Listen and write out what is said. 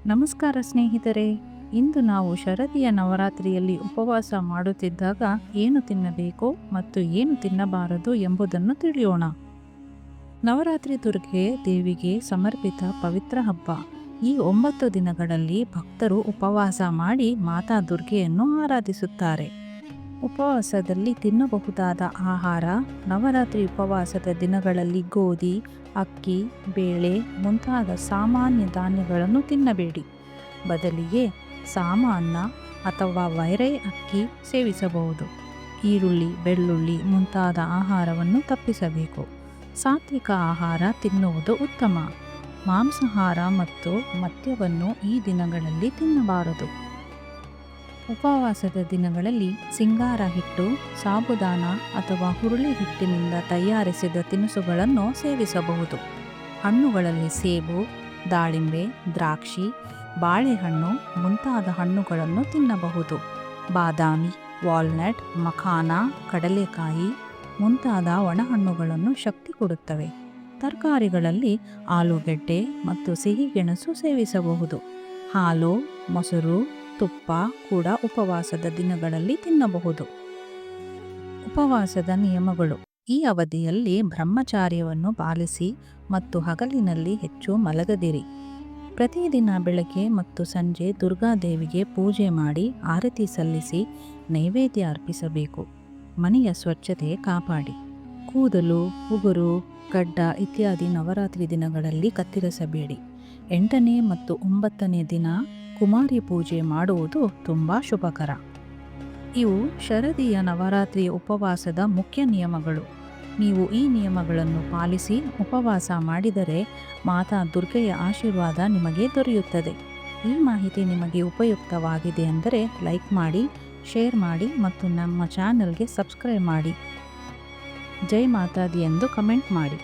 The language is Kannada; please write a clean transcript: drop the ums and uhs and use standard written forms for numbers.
ನಮಸ್ಕಾರ ಸ್ನೇಹಿತರೆ. ಇಂದು ನಾವು ಶರದಿಯ ನವರಾತ್ರಿಯಲ್ಲಿ ಉಪವಾಸ ಮಾಡುತ್ತಿದ್ದಾಗ ಏನು ತಿನ್ನಬೇಕು ಮತ್ತು ಏನು ತಿನ್ನಬಾರದು ಎಂಬುದನ್ನು ತಿಳಿಯೋಣ. ನವರಾತ್ರಿ ದುರ್ಗೆ ದೇವಿಗೆ ಸಮರ್ಪಿತ ಪವಿತ್ರ ಹಬ್ಬ. ಈ 9 ದಿನಗಳಲ್ಲಿ ಭಕ್ತರು ಉಪವಾಸ ಮಾಡಿ ಮಾತಾ ದುರ್ಗೆಯನ್ನು ಆರಾಧಿಸುತ್ತಾರೆ. ಉಪವಾಸದಲ್ಲಿ ತಿನ್ನಬಹುದಾದ ಆಹಾರ: ನವರಾತ್ರಿ ಉಪವಾಸದ ದಿನಗಳಲ್ಲಿ ಗೋಧಿ, ಅಕ್ಕಿ, ಬೇಳೆ ಮುಂತಾದ ಸಾಮಾನ್ಯ ಧಾನ್ಯಗಳನ್ನು ತಿನ್ನಬೇಡಿ. ಬದಲಿಗೆ ಸಾಮಾನ್ಯ ಅಥವಾ ವೈರೈ ಅಕ್ಕಿ ಸೇವಿಸಬಹುದು. ಈರುಳ್ಳಿ, ಬೆಳ್ಳುಳ್ಳಿ ಮುಂತಾದ ಆಹಾರವನ್ನು ತಪ್ಪಿಸಬೇಕು. ಸಾತ್ವಿಕ ಆಹಾರ ತಿನ್ನುವುದು ಉತ್ತಮ. ಮಾಂಸಾಹಾರ ಮತ್ತು ಮದ್ಯವನ್ನು ಈ ದಿನಗಳಲ್ಲಿ ತಿನ್ನಬಾರದು. ಉಪವಾಸದ ದಿನಗಳಲ್ಲಿ ಸಿಂಗಾರ ಹಿಟ್ಟು, ಸಾಬುದಾನ ಅಥವಾ ಹುರುಳಿ ಹಿಟ್ಟಿನಿಂದ ತಯಾರಿಸಿದ ತಿನಿಸುಗಳನ್ನು ಸೇವಿಸಬಹುದು. ಹಣ್ಣುಗಳಲ್ಲಿ ಸೇಬು, ದಾಳಿಂಬೆ, ದ್ರಾಕ್ಷಿ, ಬಾಳೆಹಣ್ಣು ಮುಂತಾದ ಹಣ್ಣುಗಳನ್ನು ತಿನ್ನಬಹುದು. ಬಾದಾಮಿ, ವಾಲ್ನಟ್, ಮಖಾನ, ಕಡಲೆಕಾಯಿ ಮುಂತಾದ ಒಣಹಣ್ಣುಗಳನ್ನು ಶಕ್ತಿ ಕೊಡುತ್ತವೆ. ತರಕಾರಿಗಳಲ್ಲಿ ಆಲೂಗೆಡ್ಡೆ ಮತ್ತು ಸಿಹಿಗೆಣಸು ಸೇವಿಸಬಹುದು. ಹಾಲು, ಮೊಸರು, ತುಪ್ಪ ಕೂಡ ಉಪವಾಸದ ದಿನಗಳಲ್ಲಿ ತಿನ್ನಬಹುದು. ಉಪವಾಸದ ನಿಯಮಗಳು: ಈ ಅವಧಿಯಲ್ಲಿ ಬ್ರಹ್ಮಚಾರ್ಯವನ್ನು ಪಾಲಿಸಿ ಮತ್ತು ಹಗಲಿನಲ್ಲಿ ಹೆಚ್ಚು ಮಲಗದಿರಿ. ಪ್ರತಿದಿನ ಬೆಳಗ್ಗೆ ಮತ್ತು ಸಂಜೆ ದುರ್ಗಾದೇವಿಗೆ ಪೂಜೆ ಮಾಡಿ ಆರತಿ ಸಲ್ಲಿಸಿ ನೈವೇದ್ಯ ಅರ್ಪಿಸಬೇಕು. ಮನೆಯ ಸ್ವಚ್ಛತೆ ಕಾಪಾಡಿ. ಕೂದಲು, ಉಗುರು, ಗಡ್ಡ ಇತ್ಯಾದಿ ನವರಾತ್ರಿ ದಿನಗಳಲ್ಲಿ ಕತ್ತರಿಸಬೇಡಿ. 8ನೇ ಮತ್ತು 9ನೇ ದಿನ ಕುಮಾರಿ ಪೂಜೆ ಮಾಡುವುದು ತುಂಬ ಶುಭಕರ. ಇವು ಶರದಿಯ ನವರಾತ್ರಿಯ ಉಪವಾಸದ ಮುಖ್ಯ ನಿಯಮಗಳು. ನೀವು ಈ ನಿಯಮಗಳನ್ನು ಪಾಲಿಸಿ ಉಪವಾಸ ಮಾಡಿದರೆ ಮಾತಾ ದುರ್ಗೆಯ ಆಶೀರ್ವಾದ ನಿಮಗೆ ದೊರೆಯುತ್ತದೆ. ಈ ಮಾಹಿತಿ ನಿಮಗೆ ಉಪಯುಕ್ತವಾಗಿದೆ ಅಂದರೆ ಲೈಕ್ ಮಾಡಿ, ಶೇರ್ ಮಾಡಿ ಮತ್ತು ನಮ್ಮ ಚಾನಲ್ಗೆ ಸಬ್ಸ್ಕ್ರೈಬ್ ಮಾಡಿ. ಜೈ ಮಾತಾದಿ ಎಂದು ಕಮೆಂಟ್ ಮಾಡಿ.